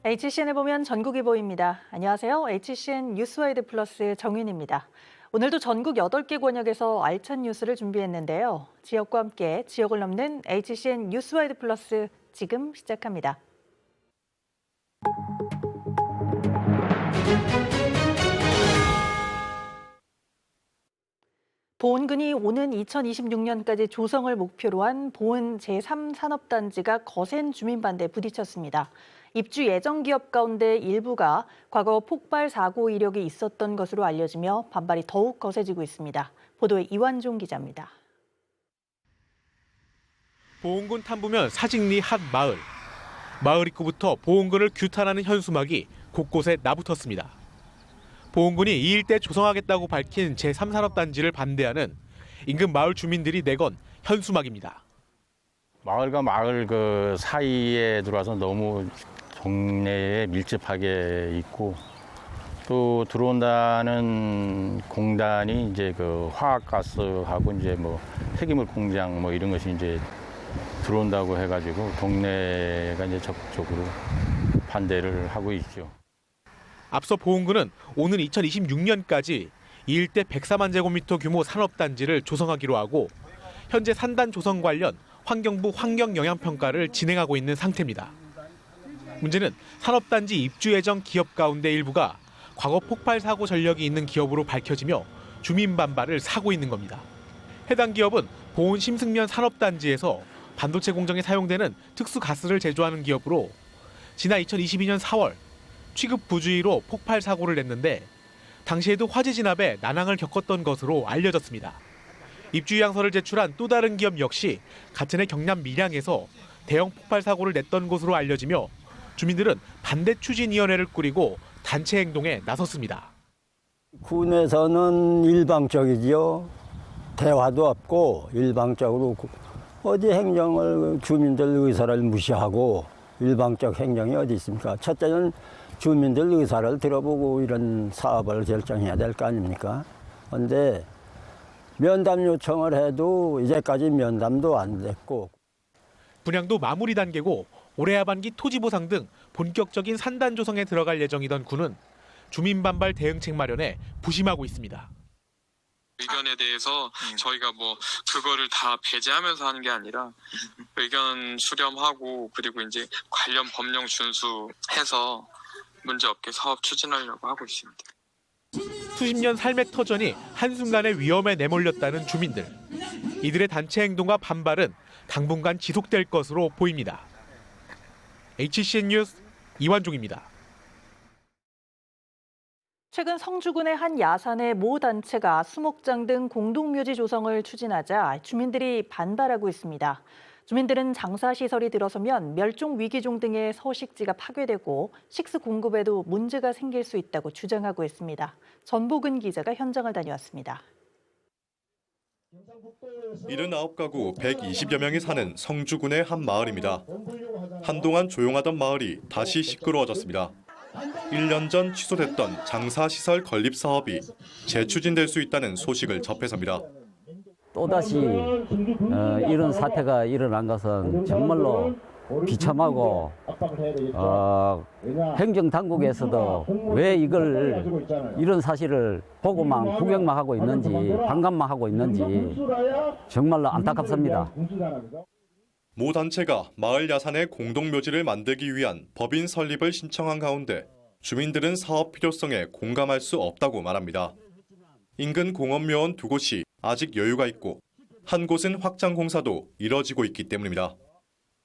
HCN을 보면 전국이 보입니다. 안녕하세요. HCN 뉴스와이드 플러스 정윤입니다. 오늘도 전국 8개 권역에서 알찬 뉴스를 준비했는데요. 지역과 함께 지역을 넘는 HCN 뉴스와이드 플러스 지금 시작합니다. 보은군이 오는 2026년까지 조성을 목표로 한 보은 제3산업단지가 거센 주민 반대에 부딪혔습니다. 입주 예정 기업 가운데 일부가 과거 폭발 사고 이력이 있었던 것으로 알려지며 반발이 더욱 거세지고 있습니다. 보도에 이완종 기자입니다. 보은군 탐부면 사직리 한 마을. 마을 입구부터 보은군을 규탄하는 현수막이 곳곳에 나붙었습니다. 보은군이 이 일대 조성하겠다고 밝힌 제3산업단지를 반대하는 인근 마을 주민들이 내건 현수막입니다. 마을과 마을 그 사이에 들어와서 너무 동네에 밀집하게 있고 또 들어온다는 공단이 이제 그 화학가스하고 이제 뭐 폐기물 공장 뭐 이런 것이 이제 들어온다고 해가지고 동네가 이제 적극적으로 반대를 하고 있죠. 앞서 보은군은 오는 2026년까지 이 일대 104만 제곱미터 규모 산업단지를 조성하기로 하고 현재 산단 조성 관련 환경부 환경영향평가를 진행하고 있는 상태입니다. 문제는 산업단지 입주 예정 기업 가운데 일부가 과거 폭발 사고 전력이 있는 기업으로 밝혀지며 주민 반발을 사고 있는 겁니다. 해당 기업은 보은 심승면 산업단지에서 반도체 공정에 사용되는 특수 가스를 제조하는 기업으로 지난 2022년 4월 취급 부주의로 폭발 사고를 냈는데 당시에도 화재 진압에 난항을 겪었던 것으로 알려졌습니다. 입주 양서를 제출한 또 다른 기업 역시 같은 해 경남 밀양에서 대형 폭발 사고를 냈던 것으로 알려지며 주민들은 반대 추진위원회를 꾸리고 단체 행동에 나섰습니다. 군에서는 일방적이지요. 대화도 없고 일방적으로 어디 행정을 주민들 의사를 무시하고 일방적 행정이 어디 있습니까? 첫째는 주민들 의사를 들어보고 이런 사업을 결정해야 될 거 아닙니까? 그런데 면담 요청을 해도 이제까지 면담도 안 됐고. 분양도 마무리 단계고 올해 하반기 토지 보상 등 본격적인 산단 조성에 들어갈 예정이던 군은 주민 반발 대응책 마련에 부심하고 있습니다. 의견에 대해서 저희가 뭐 그거를 다 배제하면서 하는 게 아니라 의견 수렴하고 그리고 이제 관련 법령 준수해서 문제없게 사업 추진하려고 하고 있습니다. 수십 년 삶의 터전이 한순간에 위험에 내몰렸다는 주민들. 이들의 단체 행동과 반발은 당분간 지속될 것으로 보입니다. HCN 뉴스 이완종입니다. 최근 성주군의 한 야산의 모 단체가 수목장 등 공동묘지 조성을 추진하자 주민들이 반발하고 있습니다. 주민들은 장사시설이 들어서면 멸종위기종 등의 서식지가 파괴되고 식수 공급에도 문제가 생길 수 있다고 주장하고 있습니다. 전보근 기자가 현장을 다녀왔습니다. 79가구 120여 명이 사는 성주군의 한 마을입니다. 한동안 조용하던 마을이 다시 시끄러워졌습니다. 1년 전 취소됐던 장사시설 건립 사업이 재추진될 수 있다는 소식을 접해서입니다. 또다시 이런 사태가 일어난 것은 정말로 비참하고 행정당국에서도 왜 이런 사실을 보고만 구경만 하고 있는지 반감만 하고 있는지 정말로 안타깝습니다. 모 단체가 마을 야산에 공동묘지를 만들기 위한 법인 설립을 신청한 가운데 주민들은 사업 필요성에 공감할 수 없다고 말합니다. 인근 공원묘원 2곳이 아직 여유가 있고 한 곳은 확장 공사도 이뤄지고 있기 때문입니다.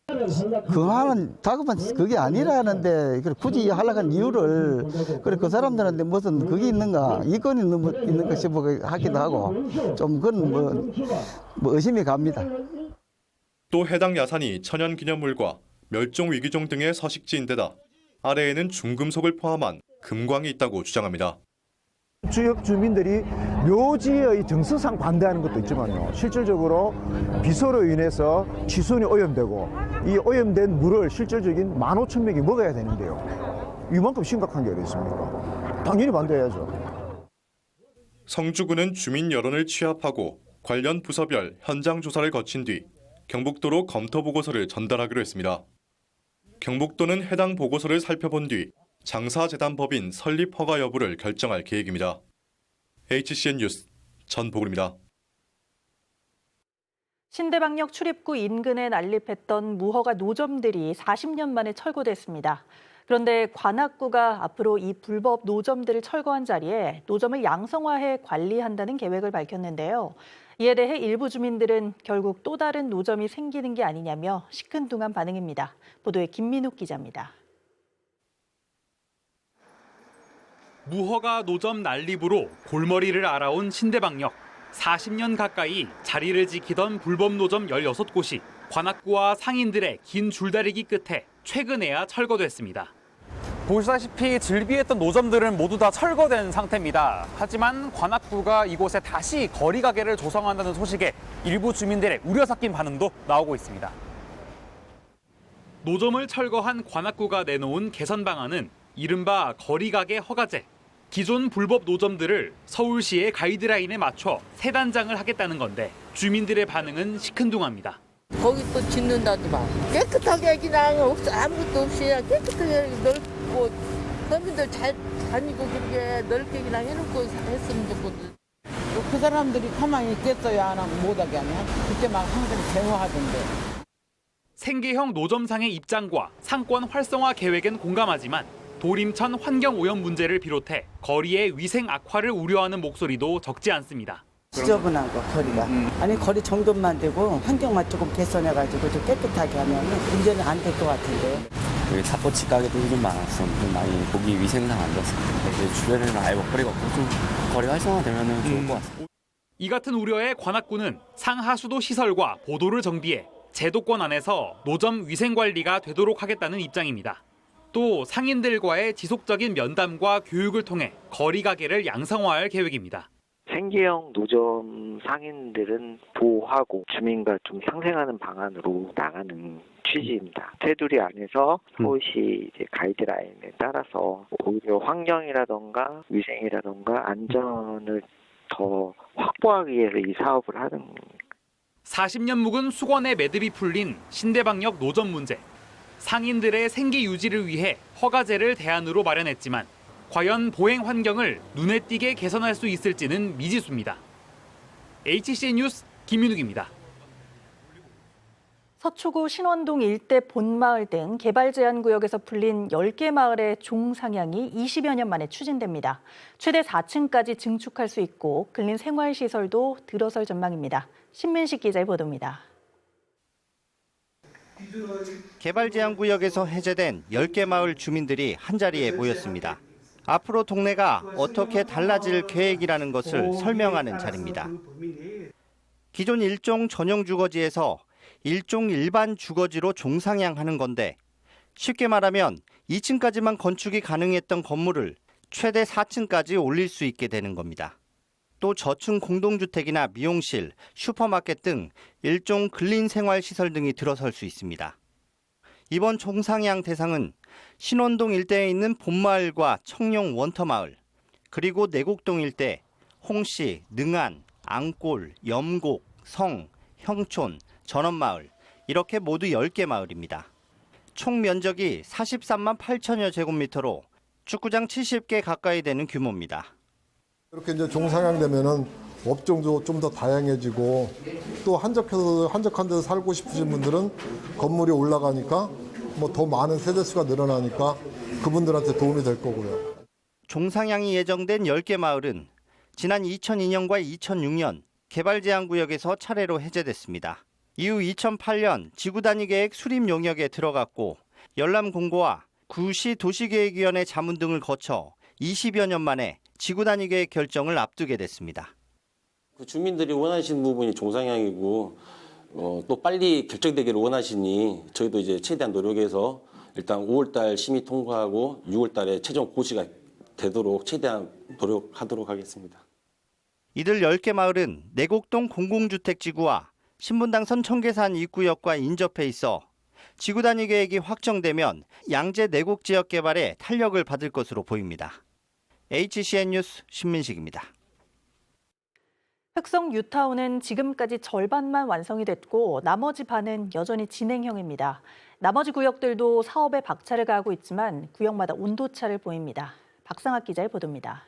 그 마음은 다급한 그게 아니라는데 굳이 하려고 한 이유를 그 사람들한테 무슨 그게 있는가 이건이 있는 것이 뭐 하기도 하고 좀 그건 뭐 의심이 갑니다. 또 해당 야산이 천연기념물과 멸종위기종 등의 서식지인데다 아래에는 중금속을 포함한 금광이 있다고 주장합니다. 지역 주민들이 묘지의 정서상 반대하는 것도 있지만요. 실질적으로 비서로 인해서 치손이 오염되고 이 오염된 물을 실질적인 15,000명이 먹어야 되는데요. 이만큼 심각한 게 어디 있습니까? 당연히 반대해야죠. 성주군은 주민 여론을 취합하고 관련 부서별 현장 조사를 거친 뒤 경북도로 검토 보고서를 전달하기로 했습니다. 경북도는 해당 보고서를 살펴본 뒤 장사재단법인 설립 허가 여부를 결정할 계획입니다. HCN 뉴스 전보글입니다. 신대방역 출입구 인근에 난립했던 무허가 노점들이 40년 만에 철거됐습니다. 그런데 관악구가 앞으로 이 불법 노점들을 철거한 자리에 노점을 양성화해 관리한다는 계획을 밝혔는데요. 이에 대해 일부 주민들은 결국 또 다른 노점이 생기는 게 아니냐며 시큰둥한 반응입니다. 보도에 김민욱 기자입니다. 무허가 노점 난립으로 골머리를 앓아온 신대방역. 40년 가까이 자리를 지키던 불법 노점 16곳이 관악구와 상인들의 긴 줄다리기 끝에 최근에야 철거됐습니다. 보시다시피 즐비했던 노점들은 모두 다 철거된 상태입니다. 하지만 관악구가 이곳에 다시 거리 가게를 조성한다는 소식에 일부 주민들의 우려 섞인 반응도 나오고 있습니다. 노점을 철거한 관악구가 내놓은 개선 방안은 이른바 거리 가게 허가제. 기존 불법 노점들을 서울시의 가이드라인에 맞춰 세 단장을 하겠다는 건데 주민들의 반응은 시큰둥합니다. 거기 또 짓는다더만 깨끗하게 그냥 아무것도 없이 깨끗하게 넓고 서민들 잘 다니고 그렇게 넓게 그냥 해놓고 했으면 좋거든. 그 사람들이 가만히 있겠어요? 안 하면 못하게 하냐? 그때 막 항상 대화하던데. 생계형 노점상의 입장과 상권 활성화 계획엔 공감하지만 도림천 환경오염 문제를 비롯해 거리의 위생 악화를 우려하는 목소리도 적지 않습니다. 지저분하고 거리가. 아니 거리 정돈만 되고 환경만 조금 개선해가지고 좀 깨끗하게 하면 문제는 안 될 것 같은데. 여기 닭꼬치 가게도 좀 많았어. 좀 많이 보기 위생상 안 좋았습니다. 이제 주변에는 아예 먹거리가 없고 좀 거리가 활성화되면 좋을 것 같습니다. 이 같은 우려에 관악구는 상하수도 시설과 보도를 정비해 제도권 안에서 노점 위생 관리가 되도록 하겠다는 입장입니다. 또 상인들과의 지속적인 면담과 교육을 통해 거리 가게를 양성화할 계획입니다. 생계형 노점 상인들은 보호하고 주민과 좀 상생하는 방안으로 나가는 취지입니다. 테두리 안에서 서울시 이제 가이드라인에 따라서 오히려 환경이라던가 위생이라던가 안전을 더 확보하기 위해서 이 사업을 하는 40년 묵은 수건의 매듭이 풀린 신대방역 노점 문제. 상인들의 생계 유지를 위해 허가제를 대안으로 마련했지만 과연 보행 환경을 눈에 띄게 개선할 수 있을지는 미지수입니다. HCN 뉴스 김민욱입니다. 서초구 신원동 일대 본마을 등 개발 제한 구역에서 풀린 10개 마을의 종상향이 20여 년 만에 추진됩니다. 최대 4층까지 증축할 수 있고 근린 생활시설도 들어설 전망입니다. 신민식 기자의 보도입니다. 개발 제한 구역에서 해제된 10개 마을 주민들이 한자리에 모였습니다. 앞으로 동네가 어떻게 달라질 계획이라는 것을 설명하는 자리입니다. 기존 일종 전용 주거지에서 일종 일반 주거지로 종상향하는 건데 쉽게 말하면 2층까지만 건축이 가능했던 건물을 최대 4층까지 올릴 수 있게 되는 겁니다. 또 저층 공동주택이나 미용실, 슈퍼마켓 등 일종 근린생활시설 등이 들어설 수 있습니다. 이번 종상향 대상은 신원동 일대에 있는 본마을과 청룡 원터마을, 그리고 내곡동 일대, 홍씨, 능안, 앙골, 염곡, 성, 형촌, 전원마을 이렇게 모두 10개 마을입니다. 총 면적이 43만 8천여 제곱미터로 축구장 70개 가까이 되는 규모입니다. 이렇게 이제 종상향되면은 업종도 좀 더 다양해지고 또 한적한 데서 살고 싶으신 분들은 건물이 올라가니까 뭐 더 많은 세대수가 늘어나니까 그분들한테 도움이 될 거고요. 종상향이 예정된 10개 마을은 지난 2002년과 2006년 개발 제한 구역에서 차례로 해제됐습니다. 이후 2008년 지구단위 계획 수립 용역에 들어갔고 열람공고와 구시 도시계획위원회 자문 등을 거쳐 20여 년 만에 지구단위 계획 결정을 앞두게 됐습니다. 주민들이 원하시는 부분이 종상향이고 또 빨리 결정되기를 원하시니 저희도 이제 최대한 노력해서 일단 5월달 심의 통과하고 6월달에 최종 고시가 되도록 최대한 노력하도록 하겠습니다. 이들 10개 마을은 내곡동 공공주택지구와 신분당선 청계산 입구역과 인접해 있어 지구단위 계획이 확정되면 양재 내곡 지역 개발에 탄력을 받을 것으로 보입니다. HCN 뉴스 신민식입니다. 흑성 뉴타운은 지금까지 절반만 완성이 됐고 나머지 반은 여전히 진행형입니다. 나머지 구역들도 사업에 박차를 가하고 있지만 구역마다 온도차를 보입니다. 박상학 기자의 보도입니다.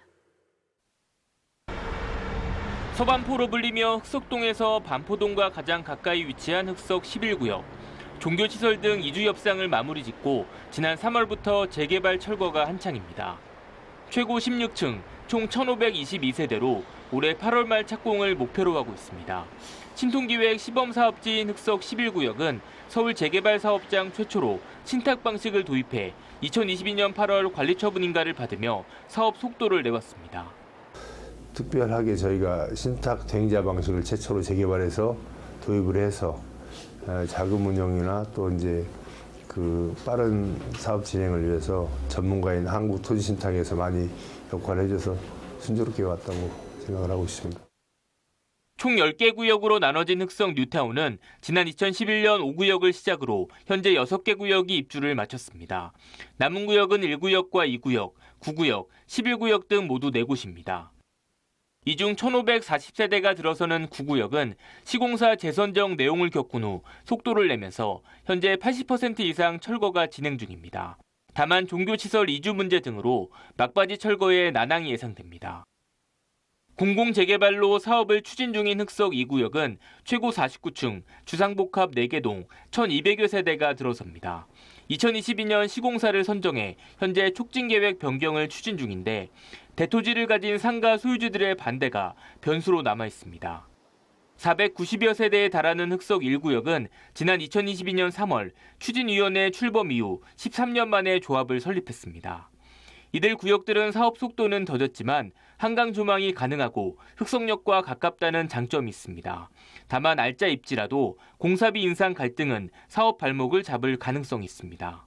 서반포로 불리며 흑석동에서 반포동과 가장 가까이 위치한 흑석 11구역. 종교시설 등 이주 협상을 마무리 짓고 지난 3월부터 재개발 철거가 한창입니다. 최고 16층, 총 1,522세대로 올해 8월 말 착공을 목표로 하고 있습니다. 신통기획 시범사업지인 흑석 11구역은 서울 재개발 사업장 최초로 신탁 방식을 도입해 2022년 8월 관리처분인가를 받으며 사업 속도를 내왔습니다. 특별하게 저희가 신탁 대행자 방식을 최초로 재개발해서 도입을 해서 자금 운영이나 또 이제 그 빠른 사업 진행을 위해서 전문가인 한국토지신탁에서 많이 역할을 해줘서 순조롭게 왔다고 생각을 하고 있습니다. 총 10개 구역으로 나눠진 흑석 뉴타운은 지난 2011년 5구역을 시작으로 현재 6개 구역이 입주를 마쳤습니다. 남은 구역은 1구역과 2구역, 9구역, 11구역 등 모두 4곳입니다. 이 중 1,540세대가 들어서는 9구역은 시공사 재선정 내용을 겪은 후 속도를 내면서 현재 80% 이상 철거가 진행 중입니다. 다만 종교시설 이주 문제 등으로 막바지 철거에 난항이 예상됩니다. 공공재개발로 사업을 추진 중인 흑석 2구역은 최고 49층, 주상복합 4개 동, 1,200여 세대가 들어섭니다. 2022년 시공사를 선정해 현재 촉진계획 변경을 추진 중인데 대토지를 가진 상가 소유주들의 반대가 변수로 남아 있습니다. 490여 세대에 달하는 흑석 1구역은 지난 2022년 3월 추진위원회 출범 이후 13년 만에 조합을 설립했습니다. 이들 구역들은 사업 속도는 더뎠지만 한강 조망이 가능하고 흑석역과 가깝다는 장점이 있습니다. 다만 알짜 입지라도 공사비 인상 갈등은 사업 발목을 잡을 가능성이 있습니다.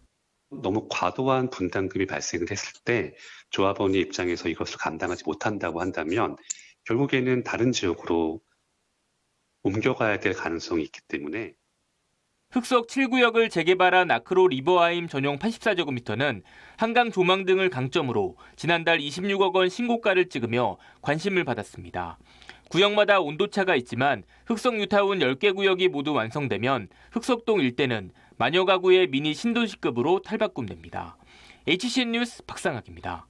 너무 과도한 분담금이 발생을 했을 때 조합원의 입장에서 이것을 감당하지 못한다고 한다면 결국에는 다른 지역으로 옮겨가야 될 가능성이 있기 때문에 흑석 7구역을 재개발한 아크로 리버하임 전용 84제곱미터는 한강 조망 등을 강점으로 지난달 26억 원 신고가를 찍으며 관심을 받았습니다. 구역마다 온도차가 있지만 흑석 뉴타운 10개 구역이 모두 완성되면 흑석동 일대는 마녀 가구의 미니 신도시급으로 탈바꿈됩니다. HCN 뉴스 박상학입니다.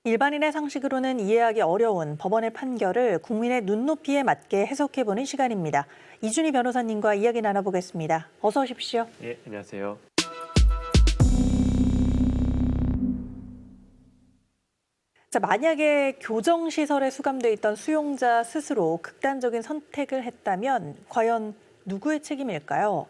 일반인의 상식으로는 이해하기 어려운 법원의 판결을 국민의 눈높이에 맞게 해석해보는 시간입니다. 이준희 변호사님과 이야기 나눠보겠습니다. 어서 오십시오. 네, 안녕하세요. 자, 만약에 교정시설에 수감돼 있던 수용자 스스로 극단적인 선택을 했다면 과연 누구의 책임일까요?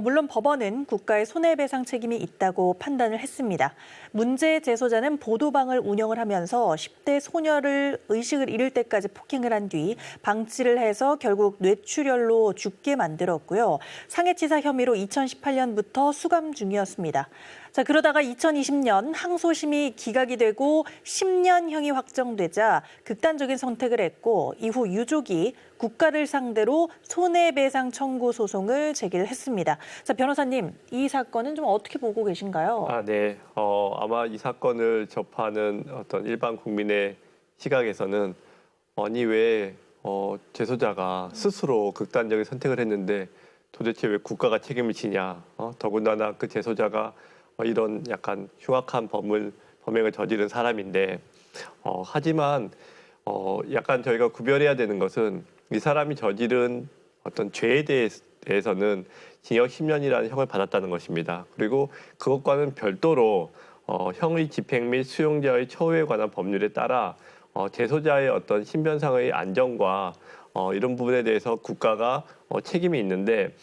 물론 법원은 국가의 손해배상 책임이 있다고 판단을 했습니다. 문제의 재소자는 보도방을 운영을 하면서 10대 소녀를 의식을 잃을 때까지 폭행을 한 뒤 방치를 해서 결국 뇌출혈로 죽게 만들었고요. 상해치사 혐의로 2018년부터 수감 중이었습니다. 자, 그러다가 2020년 항소심이 기각이 되고 10년형이 확정되자 극단적인 선택을 했고 이후 유족이 국가를 상대로 손해배상 청구 소송을 제기를 했습니다. 자, 변호사님, 이 사건은 좀 어떻게 보고 계신가요? 네. 아마 이 사건을 접하는 어떤 일반 국민의 시각에서는 아니 왜 재소자가 스스로 극단적인 선택을 했는데 도대체 왜 국가가 책임을 지냐? 더군다나 그 재소자가 이런 약간 흉악한 범행을 저지른 사람인데 하지만 약간 저희가 구별해야 되는 것은 이 사람이 저지른 어떤 죄에 대해서는 징역 10년이라는 형을 받았다는 것입니다. 그리고 그것과는 별도로 형의 집행 및 수용자의 처우에 관한 법률에 따라 재소자의 어떤 신변상의 안정과 이런 부분에 대해서 국가가 책임이 있는데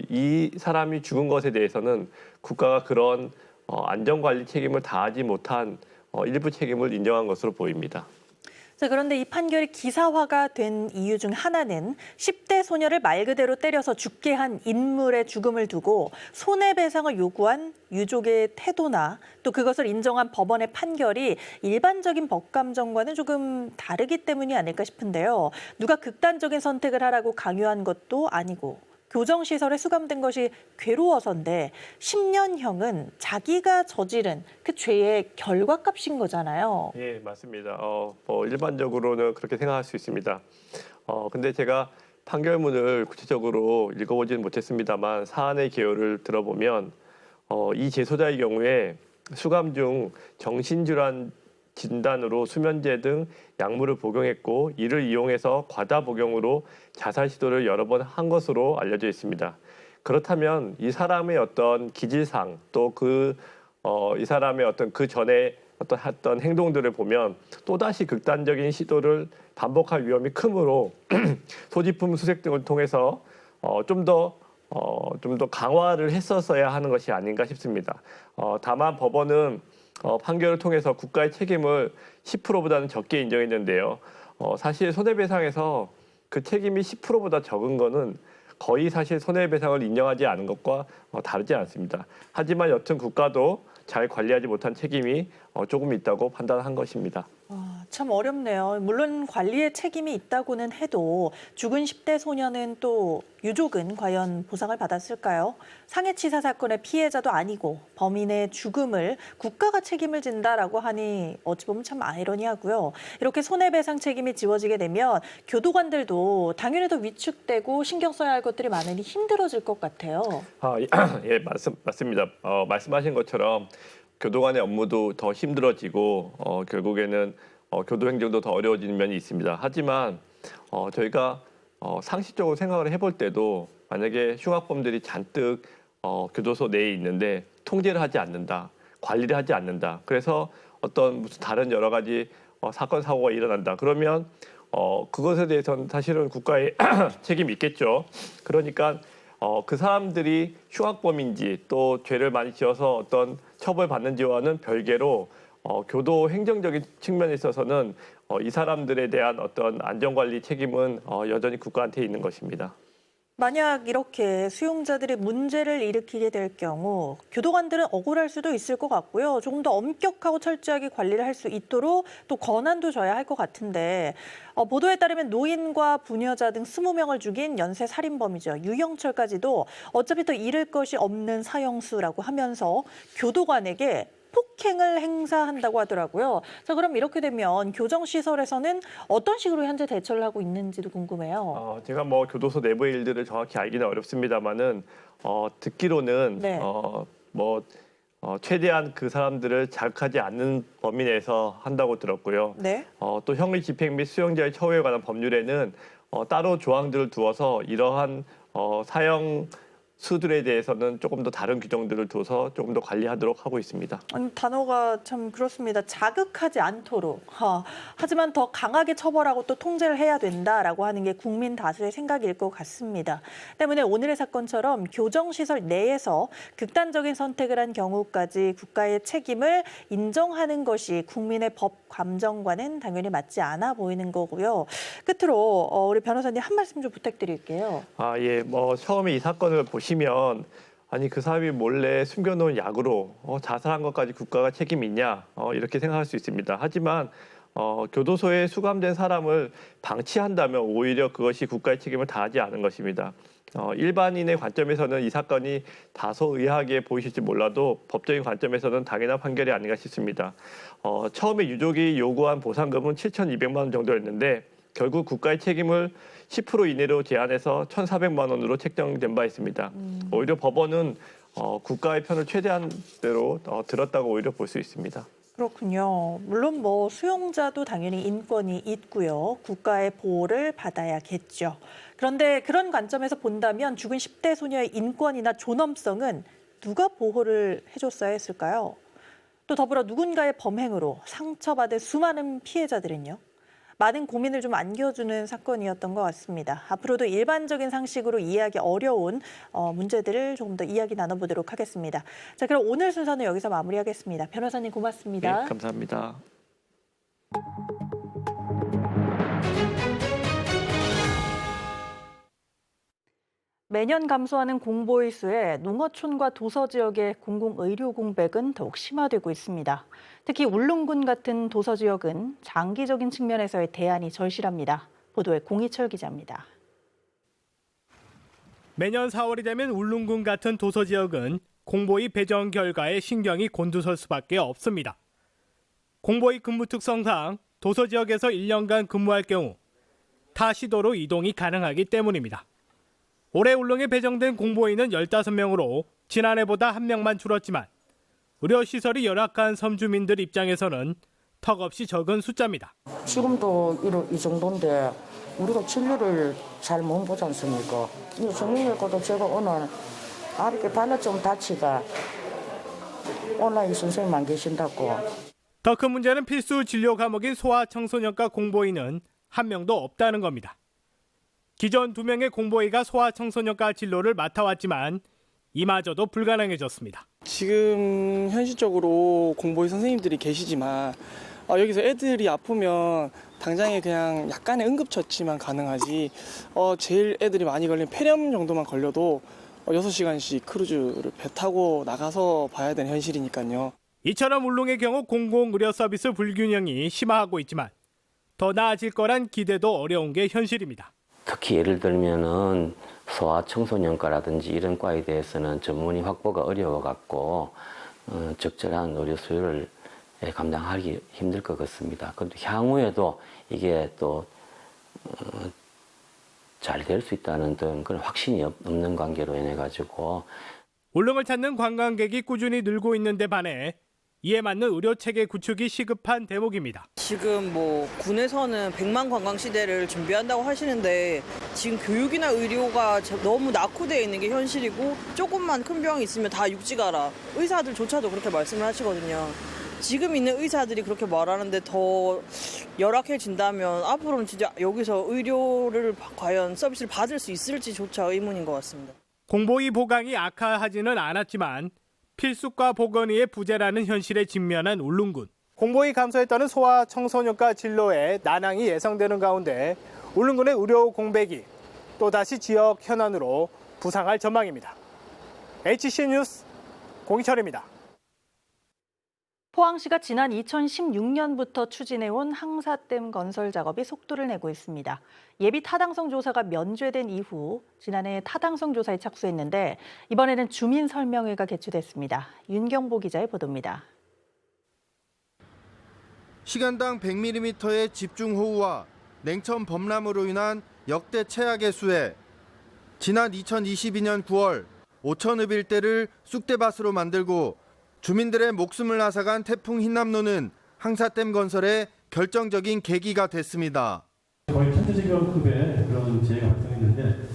이 사람이 죽은 것에 대해서는 국가가 그런 안전관리 책임을 다하지 못한 일부 책임을 인정한 것으로 보입니다. 자, 그런데 이 판결이 기사화가 된 이유 중 하나는 10대 소녀를 말 그대로 때려서 죽게 한 인물의 죽음을 두고 손해배상을 요구한 유족의 태도나 또 그것을 인정한 법원의 판결이 일반적인 법감정과는 조금 다르기 때문이 아닐까 싶은데요. 누가 극단적인 선택을 하라고 강요한 것도 아니고 교정시설에 수감된 것이 괴로워서인데 10년형은 자기가 저지른 그 죄의 결과값인 거잖아요. 예, 맞습니다. 일반적으로는 그렇게 생각할 수 있습니다. 근데 제가 판결문을 구체적으로 읽어보지는 못했습니다만 사안의 개요를 들어보면 이 재소자의 경우에 수감 중 정신질환 진단으로 수면제 등 약물을 복용했고 이를 이용해서 과다 복용으로 자살 시도를 여러 번 한 것으로 알려져 있습니다. 그렇다면 이 사람의 어떤 기질상 또 이 사람의 어떤 그 전에 했던 행동들을 보면 또다시 극단적인 시도를 반복할 위험이 크므로 소지품 수색 등을 통해서 좀 더 강화를 했었어야 하는 것이 아닌가 싶습니다. 다만 법원은 판결을 통해서 국가의 책임을 10%보다는 적게 인정했는데요. 사실 손해배상에서 그 책임이 10%보다 적은 거는 거의 사실 손해배상을 인정하지 않은 것과 다르지 않습니다. 하지만 여튼 국가도 잘 관리하지 못한 책임이 조금 있다고 판단한 것입니다. 참 어렵네요. 물론 관리에 책임이 있다고는 해도 죽은 10대 소년은 또 유족은 과연 보상을 받았을까요? 상해치사 사건의 피해자도 아니고 범인의 죽음을 국가가 책임을 진다라고 하니 어찌 보면 참 아이러니하고요. 이렇게 손해배상 책임이 지워지게 되면 교도관들도 당연히 더 위축되고 신경 써야 할 것들이 많으니 힘들어질 것 같아요. 예, 맞습니다. 말씀하신 것처럼 교도관의 업무도 더 힘들어지고 결국에는 교도 행정도 더 어려워지는 면이 있습니다. 하지만 저희가 상식적으로 생각을 해볼 때도 만약에 흉악범들이 잔뜩 교도소 내에 있는데 통제를 하지 않는다, 관리를 하지 않는다. 그래서 어떤 무슨 다른 여러 가지 사건 사고가 일어난다. 그러면 그것에 대해서는 사실은 국가의 책임이 있겠죠. 그러니까 그 사람들이 흉악범인지 또 죄를 많이 지어서 어떤 처벌받는지와는 별개로 교도 행정적인 측면에 있어서는 이 사람들에 대한 어떤 안전관리 책임은 여전히 국가한테 있는 것입니다. 만약 이렇게 수용자들이 문제를 일으키게 될 경우 교도관들은 억울할 수도 있을 것 같고요. 조금 더 엄격하고 철저하게 관리를 할 수 있도록 또 권한도 줘야 할 것 같은데 보도에 따르면 노인과 부녀자 등 20명을 죽인 연쇄 살인범이죠. 유영철까지도 어차피 더 잃을 것이 없는 사형수라고 하면서 교도관에게 폭행을 행사한다고 하더라고요. 자, 그럼 이렇게 되면 교정시설에서는 어떤 식으로 현재 대처를 하고 있는지도 궁금해요. 제가 교도소 내부의 일들을 정확히 알기는 어렵습니다만은 듣기로는 네. 최대한 그 사람들을 자극하지 않는 범위 내에서 한다고 들었고요. 네. 또 형의 집행 및 수용자의 처우에 관한 법률에는 따로 조항들을 두어서 이러한 사형 수들에 대해서는 조금 더 다른 규정들을 둬서 조금 더 관리하도록 하고 있습니다. 아니, 단어가 참 그렇습니다. 자극하지 않도록. 하지만 더 강하게 처벌하고 또 통제를 해야 된다라고 하는 게 국민 다수의 생각일 것 같습니다. 때문에 오늘의 사건처럼 교정시설 내에서 극단적인 선택을 한 경우까지 국가의 책임을 인정하는 것이 국민의 법 감정과는 당연히 맞지 않아 보이는 거고요. 끝으로 우리 변호사님 한 말씀 좀 부탁드릴게요. 예, 처음에 이 사건을 보시면 아니 그 사람이 몰래 숨겨놓은 약으로 자살한 것까지 국가가 책임이 있냐 이렇게 생각할 수 있습니다. 하지만 교도소에 수감된 사람을 방치한다면 오히려 그것이 국가의 책임을 다하지 않은 것입니다. 일반인의 관점에서는 이 사건이 다소 의아하게 보이실지 몰라도 법적인 관점에서는 당연한 판결이 아닌가 싶습니다. 처음에 유족이 요구한 보상금은 7,200만 원 정도였는데 결국 국가의 책임을 10% 이내로 제한해서 1,400만 원으로 책정된 바 있습니다. 오히려 법원은 국가의 편을 최대한 대로 들었다고 오히려 볼 수 있습니다. 그렇군요. 물론 수용자도 당연히 인권이 있고요. 국가의 보호를 받아야겠죠. 그런데 그런 관점에서 본다면 죽은 10대 소녀의 인권이나 존엄성은 누가 보호를 해줬어야 했을까요? 또 더불어 누군가의 범행으로 상처받은 수많은 피해자들은요. 많은 고민을 좀 안겨주는 사건이었던 것 같습니다. 앞으로도 일반적인 상식으로 이해하기 어려운 문제들을 조금 더 이야기 나눠보도록 하겠습니다. 자, 그럼 오늘 순서는 여기서 마무리하겠습니다. 변호사님 고맙습니다. 네, 감사합니다. 매년 감소하는 공보일 수에 농어촌과 도서 지역의 공공의료 공백은 더욱 심화되고 있습니다. 특히 울릉군 같은 도서 지역은 장기적인 측면에서의 대안이 절실합니다. 보도에 공희철 기자입니다. 매년 4월이 되면 울릉군 같은 도서지역은 공보위 배정 결과에 신경이 곤두설 수밖에 없습니다. 공보위 근무 특성상 도서지역에서 1년간 근무할 경우 타 시도로 이동이 가능하기 때문입니다. 올해 울릉에 배정된 공보위는 15명으로 지난해보다 1명만 줄었지만 의료시설이 열악한 섬주민들 입장에서는 턱없이 적은 숫자입니다. 지금도 이 정도인데 우리가 진료를 잘 못 보지 않습니까? 정형외과도 제가 오늘 이렇게 발라 좀 다치가 온라인 선생님만 계신다고. 더 큰 문제는 필수 진료 과목인 소아청소년과 공보위는 1명도 없다는 겁니다. 기존 2명의 공보위가 소아청소년과 진료를 맡아왔지만 이마저도 불가능해졌습니다. 지금 현실적으로 공보위 선생님들이 계시지만 여기서 애들이 아프면 당장에 그냥 약간의 응급처치만 가능하지 제일 애들이 많이 걸린 폐렴 정도만 걸려도 6시간씩 크루즈를 배 타고 나가서 봐야 되는 현실이니까요. 이처럼 울릉의 경우 공공의료 서비스 불균형이 심화하고 있지만 더 나아질 거란 기대도 어려운 게 현실입니다. 특히 예를 들면은 소아청소년과라든지 이런 과에 대해서는 전문의 확보가 어려워갖고 적절한 의료 수요를 감당하기 힘들 것 같습니다. 그런데 향후에도 이게 또 잘 될 수 있다는 그런 확신이 없는 관계로 인해 가지고 울릉을 찾는 관광객이 꾸준히 늘고 있는데 반해 이에 맞는 의료 체계 구축이 시급한 대목입니다. 지금 군에서는 100만 관광 시대를 준비한다고 하시는데 지금 교육이나 의료가 너무 낙후되어 있는 게 현실이고 조금만 큰 병이 있으면 다 육지 가라. 의사들조차도 그렇게 말씀을 하시거든요. 지금 있는 의사들이 그렇게 말하는데 더 열악해진다면 앞으로는 진짜 여기서 의료를 과연 서비스를 받을 수 있을지조차 의문인 것 같습니다. 공보위 보강이 악화하지는 않았지만 필수과 보건의의 부재라는 현실에 직면한 울릉군. 공보위 감소에 따른 소아 청소년과 진로에 난항이 예상되는 가운데 울릉군의 의료 공백이 또다시 지역 현안으로 부상할 전망입니다. HC 뉴스 공희철입니다. 포항시가 지난 2016년부터 추진해온 항사댐 건설 작업이 속도를 내고 있습니다. 예비 타당성 조사가 면죄된 이후 지난해 타당성 조사에 착수했는데 이번에는 주민 설명회가 개최됐습니다. 윤경보 기자의 보도입니다. 시간당 100mm의 집중호우와 냉천 범람으로 인한 역대 최악의 수해. 지난 2022년 9월 5,000읍 일대를 쑥대밭으로 만들고 주민들의 목숨을 앗아간 태풍 흰남노는 항사댐 건설의 결정적인 계기가 됐습니다. 거의 천재지변급의 그런 재해가 발생했는데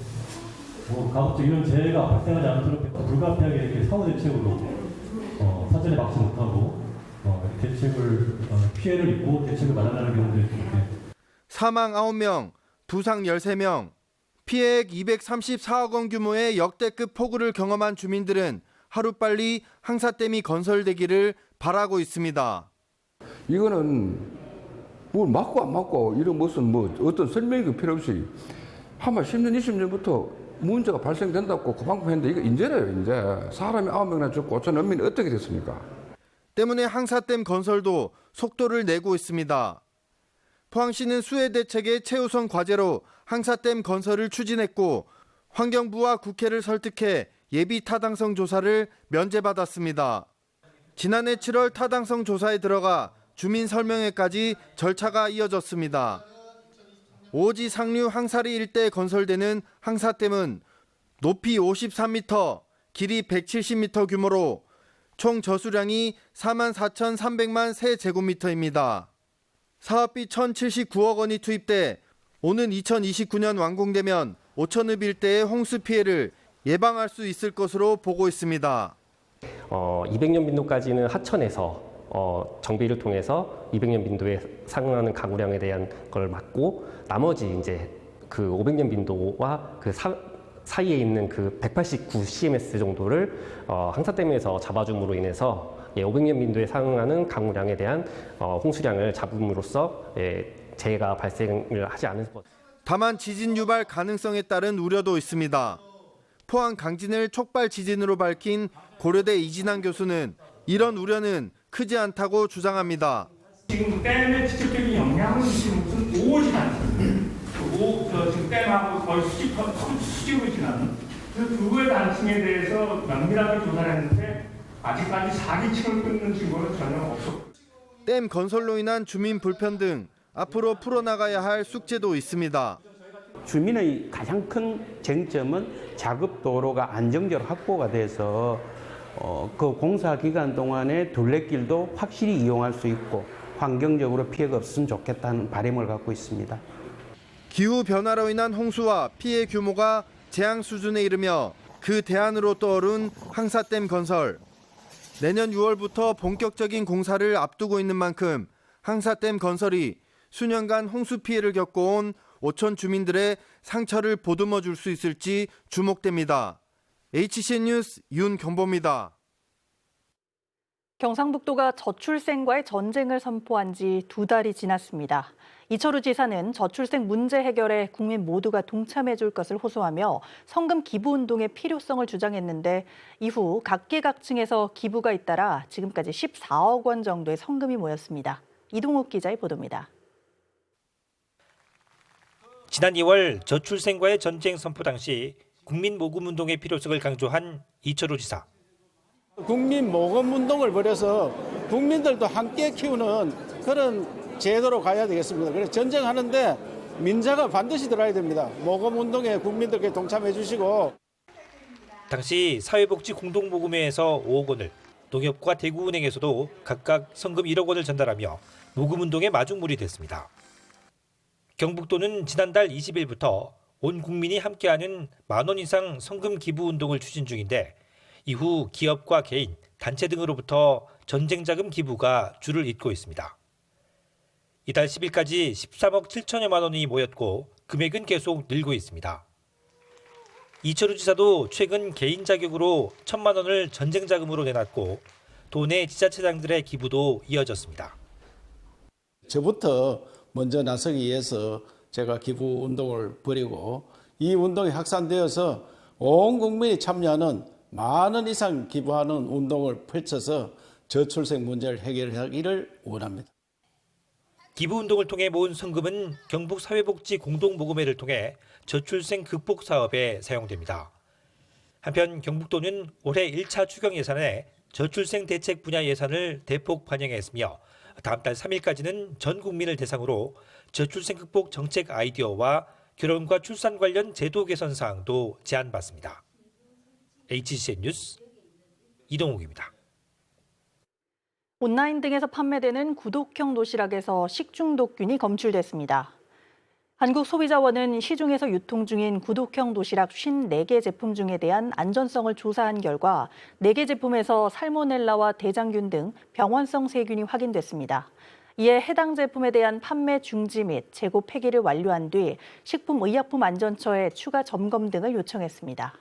가급적 이런 재해가 발생하지 않도록 불가피하게 이렇게 사후 대책으로 사전에 막지 못하고 대책을 피해를 입고 대책을 마련하는 경우도 있고 사망 9명, 부상 13명, 피해액 234억 원 규모의 역대급 폭우를 경험한 주민들은 하루빨리 항사댐이 건설되기를 바라고 있습니다. 이거는 뭘 맞고 안 맞고 이런 무슨 어떤 설명이 필요 없이 아마 10년, 20년부터 문제가 발생된다고 고방했는데 이거 인재래요, 인재. 사람이 9명이나 죽고 5천 원민이 어떻게 됐습니까? 때문에 항사댐 건설도 속도를 내고 있습니다. 포항시는 수해 대책의 최우선 과제로 항사댐 건설을 추진했고 환경부와 국회를 설득해 예비 타당성 조사를 면제받았습니다. 지난해 7월 타당성 조사에 들어가 주민 설명회까지 절차가 이어졌습니다. 오지 상류 항사리 일대에 건설되는 항사댐은 높이 53m, 길이 170m 규모로 총 저수량이 44,300만 세제곱미터입니다. 사업비 1,079억 원이 투입돼 오는 2029년 완공되면 5,000읍 일대의 홍수 피해를 예방할 수 있을 것으로 보고 있습니다. 200년 빈도까지는 하천에서 정비를 통해서 200년 빈도에 상응하는 가구량에 대한 걸 막고 나머지 이제 그 500년 빈도와 그 사이에 있는 그 189 CMS 정도를 항사댐에서 잡아줌으로 인해서 500년 빈도에 상응하는 강우량에 대한 홍수량을 잡음으로써 재해가 발생을 하지 않을 것. 다만 지진 유발 가능성에 따른 우려도 있습니다. 포항 강진을 촉발 지진으로 밝힌 고려대 이진환 교수는 이런 우려는 크지 않다고 주장합니다. 지금 댐의 직접적인 영향은 지금 무슨 오지는 않습니다. 지금 댐하고 거의 수직으로 지나는 그 두 단층에 대해서 면밀하게 조사를 했는데 아직까지 사기층을 끊는 증거는 전혀 없었고. 댐 건설로 인한 주민 불편 등 앞으로 풀어나가야 할 숙제도 있습니다. 주민의 가장 큰 쟁점은 작업 도로가 안정적으로 확보가 돼서 그 공사 기간 동안에 둘레길도 확실히 이용할 수 있고 환경적으로 피해가 없으면 좋겠다는 바람을 갖고 있습니다. 기후 변화로 인한 홍수와 피해 규모가 재앙 수준에 이르며 그 대안으로 떠오른 항사댐 건설. 내년 6월부터 본격적인 공사를 앞두고 있는 만큼 항사댐 건설이 수년간 홍수 피해를 겪어온 오천 주민들의 상처를 보듬어 줄 수 있을지 주목됩니다. HCN 뉴스 윤경보입니다. 경상북도가 저출생과의 전쟁을 선포한 지 2달이 지났습니다. 이철우 지사는 저출생 문제 해결에 국민 모두가 동참해 줄 것을 호소하며 성금 기부 운동의 필요성을 주장했는데 이후 각계각층에서 기부가 잇따라 지금까지 14억 원 정도의 성금이 모였습니다. 이동욱 기자의 보도입니다. 지난 2월 저출생과의 전쟁 선포 당시 국민 모금 운동의 필요성을 강조한 이철우 지사. 국민 모금 운동을 벌여서 국민들도 함께 키우는 그런 제도로 가야 되겠습니다. 그래서 전쟁하는데 민자가 반드시 들어야 됩니다. 모금 운동에 국민들께 동참해 주시고. 당시 사회복지 공동모금회에서 5억 원을, 농협과 대구은행에서도 각각 성금 1억 원을 전달하며 모금 운동에 마중물이 됐습니다. 경북도는 지난달 20일부터 온 국민이 함께하는 10,000원 이상 성금 기부 운동을 추진 중인데 이후 기업과 개인, 단체 등으로부터 전쟁자금 기부가 줄을 잇고 있습니다. 이달 10일까지 13억 7천여만 원이 모였고 금액은 계속 늘고 있습니다. 이철우 지사도 최근 개인 자격으로 1,000만 원을 전쟁자금으로 내놨고 도내 지자체장들의 기부도 이어졌습니다. 저부터 먼저 나서기 위해서 제가 기부 운동을 벌이고 이 운동이 확산되어서 온 국민이 참여하는 10,000원 이상 기부하는 운동을 펼쳐서 저출생 문제를 해결하기를 원합니다. 기부 운동을 통해 모은 성금은 경북 사회복지 공동모금회를 통해 저출생 극복 사업에 사용됩니다. 한편 경북도는 올해 1차 추경 예산에 저출생 대책 분야 예산을 대폭 반영했으며 다음 달 3일까지는 전 국민을 대상으로 저출생 극복 정책 아이디어와 결혼과 출산 관련 제도 개선 사항도 제안받습니다. HCN 뉴스 이동욱입니다. 온라인 등에서 판매되는 구독형 도시락에서 식중독균이 검출됐습니다. 한국소비자원은 시중에서 유통 중인 구독형 도시락 54개 제품 중에 대한 안전성을 조사한 결과 4개 제품에서 살모넬라와 대장균 등 병원성 세균이 확인됐습니다. 이에 해당 제품에 대한 판매 중지 및 재고 폐기를 완료한 뒤 식품의약품안전처에 추가 점검 등을 요청했습니다.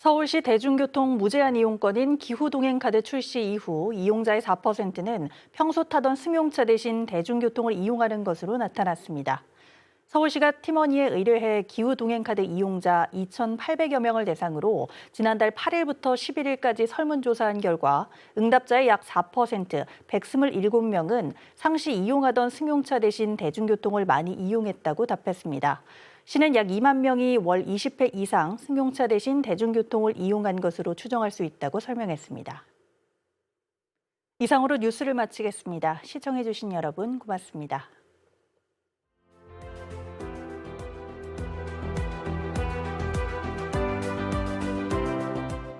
서울시 대중교통 무제한 이용권인 기후동행카드 출시 이후 이용자의 4%는 평소 타던 승용차 대신 대중교통을 이용하는 것으로 나타났습니다. 서울시가 팀원이에 의뢰해 기후동행카드 이용자 2,800여 명을 대상으로 지난달 8일부터 11일까지 설문조사한 결과 응답자의 약 4%, 127명은 상시 이용하던 승용차 대신 대중교통을 많이 이용했다고 답했습니다. 시는 약 2만 명이 월 20회 이상 승용차 대신 대중교통을 이용한 것으로 추정할 수 있다고 설명했습니다. 이상으로 뉴스를 마치겠습니다. 시청해주신 여러분 고맙습니다.